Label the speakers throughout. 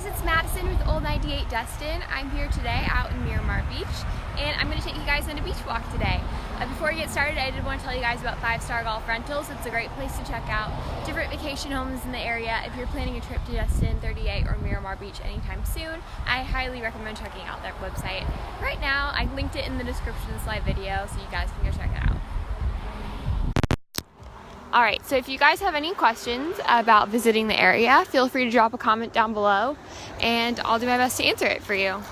Speaker 1: guys, it's Madison with Old 98 Destin. I'm here today out in Miramar Beach, and I'm going to take you guys on a beach walk today. Before we get started, I did want to tell you guys about 5-Star Golf Rentals. It's a great place to check out different vacation homes in the area. If you're planning a trip to Destin, 38, or Miramar Beach anytime soon, I highly recommend checking out their website. Right now, I linked it in the description of this live video, so you guys can go check it out. Alright, so if you guys have any questions about visiting the area, feel free to drop a comment down below, and I'll do my best to answer it for you.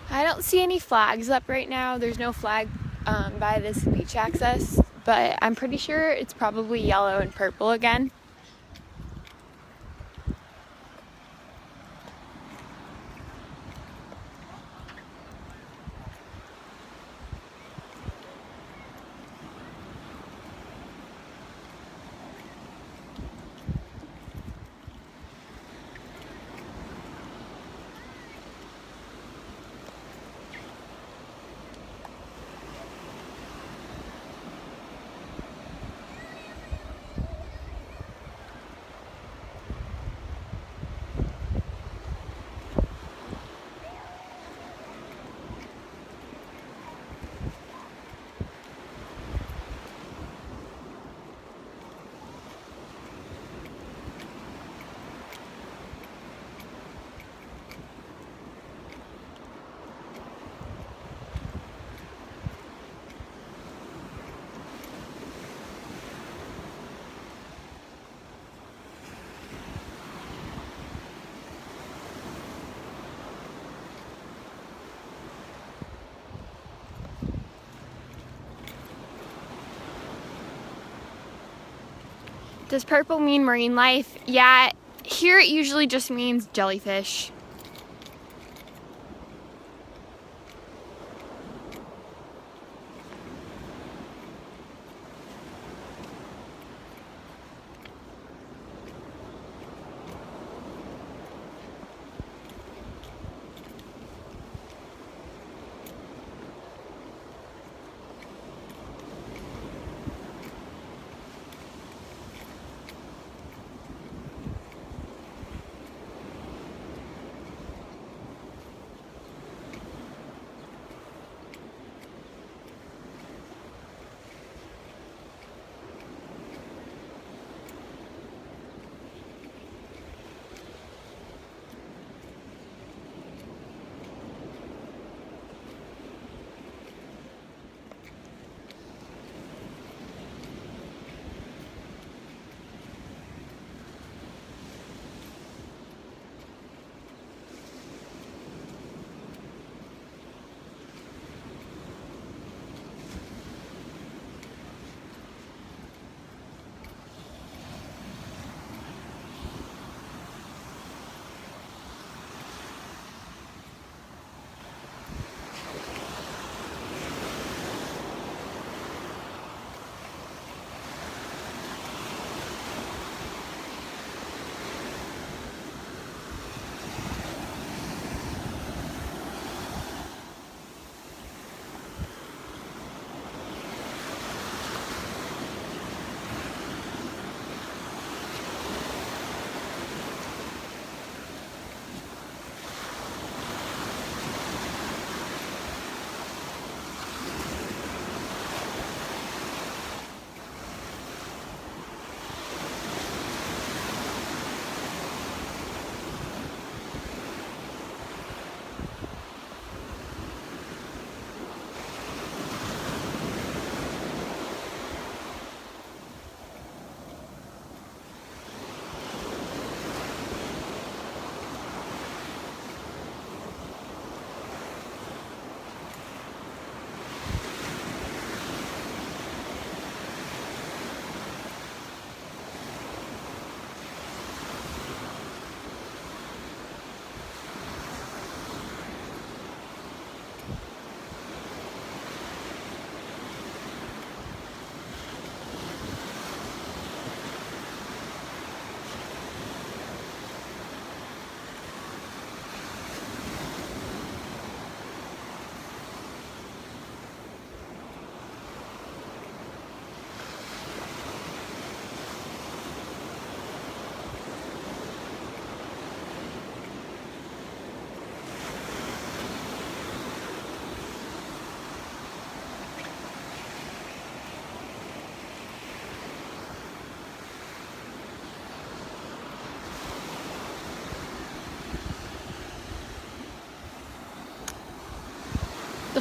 Speaker 1: I don't see any flags up right now. There's no flag by this beach access, but I'm pretty sure it's probably yellow and purple again. Does purple mean marine life? Yeah, here it usually just means jellyfish.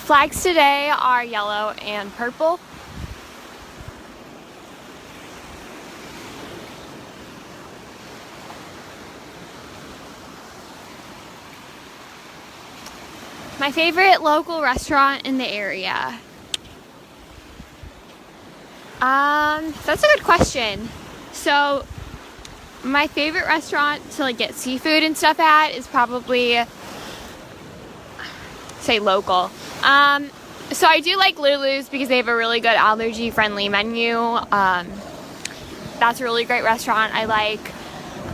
Speaker 1: flags today are yellow and purple. My favorite local restaurant in the area. That's a good question. So my favorite restaurant to like get seafood and stuff at is probably, say, local. So I do like Lulu's because they have a really good allergy friendly menu. That's a really great restaurant I like.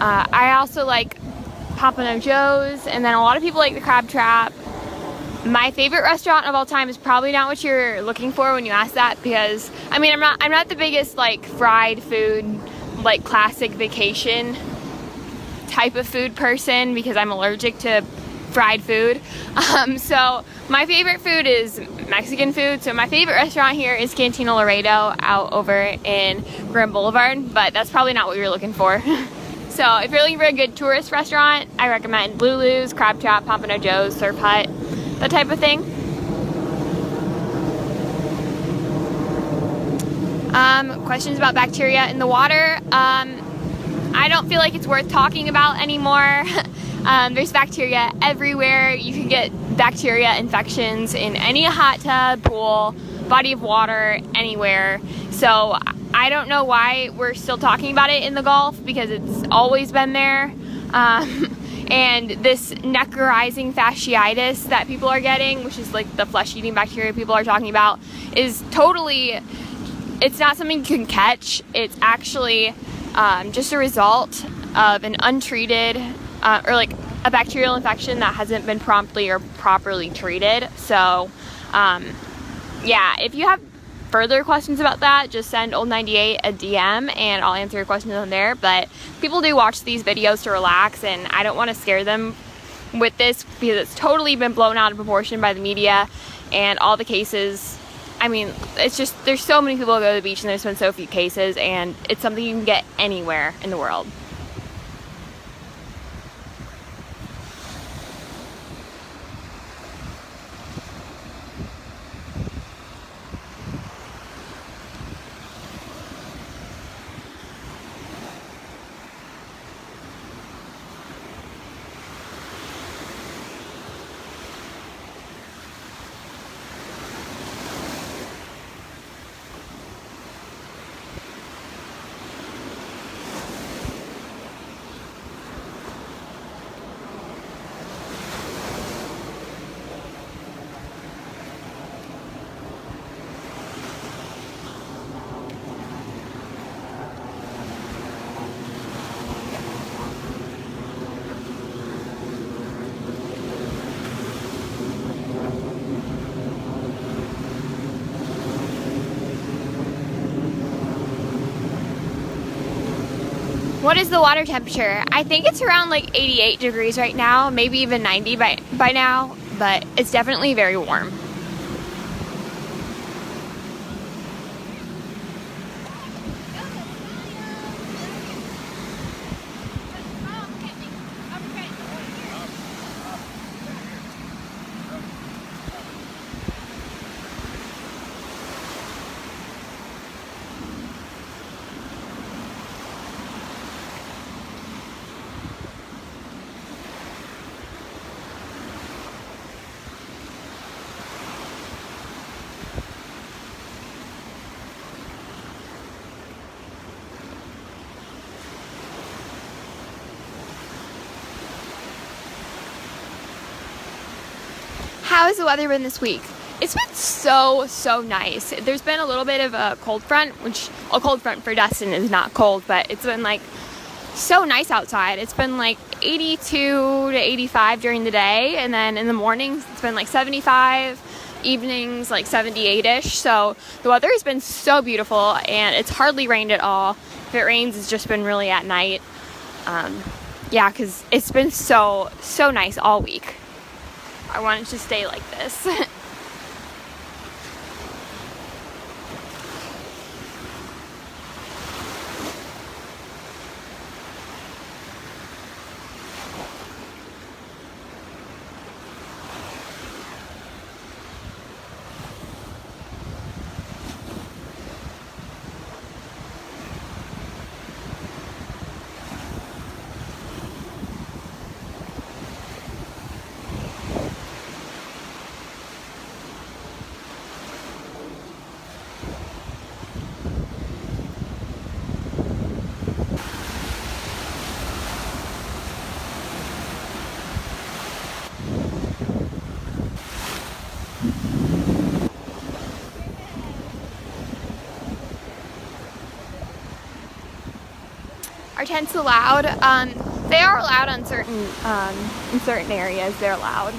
Speaker 1: I also like Pompano Joe's, and then a lot of people like the Crab Trap. My favorite restaurant of all time is probably not what you're looking for when you ask that, because I mean I'm not the biggest like fried food, like classic vacation type of food person, because I'm allergic to fried food. So my favorite food is Mexican food. So my favorite restaurant here is Cantina Laredo out over in Grand Boulevard, but that's probably not what you're looking for. So if you're looking for a good tourist restaurant, I recommend Lulu's, Crab Trap, Pompano Joe's, Surf Hut, that type of thing. Questions about bacteria in the water. I don't feel like it's worth talking about anymore. There's bacteria everywhere. You can get bacteria infections in any hot tub, pool, body of water, anywhere. So I don't know why we're still talking about it in the Gulf, because it's always been there. And this necrorizing fasciitis that people are getting, which is like the flesh-eating bacteria people are talking about, is totally, it's not something you can catch. It's actually just a result of an untreated or like a bacterial infection that hasn't been promptly or properly treated. So yeah, if you have further questions about that, just send Old 98 a DM and I'll answer your questions on there. But people do watch these videos to relax, and I don't want to scare them with this because it's totally been blown out of proportion by the media and all the cases. I mean, it's just, there's so many people who go to the beach and there's been so few cases, and it's something you can get anywhere in the world. What is the water temperature? I think it's around like 88 degrees right now, maybe even 90 by now, but it's definitely very warm. How has the weather been this week? It's been so nice. There's been a little bit of a cold front, which a cold front for Destin is not cold, but it's been like so nice outside. It's been like 82 to 85 during the day, and then in the mornings it's been like 75, evenings like 78-ish. So the weather has been so beautiful, and it's hardly rained at all. If it rains, it's just been really at night. Yeah, because it's been so nice all week. I want it to stay like this. Are tents allowed? They are allowed on certain in certain areas. They're allowed.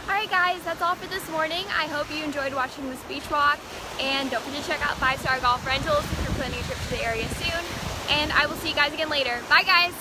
Speaker 2: Alright guys, that's all for this morning. I hope you enjoyed watching this beach walk, and don't forget to check out 5 Star Golf Rentals if you're planning a trip to the area soon. And I will see you guys again later. Bye guys!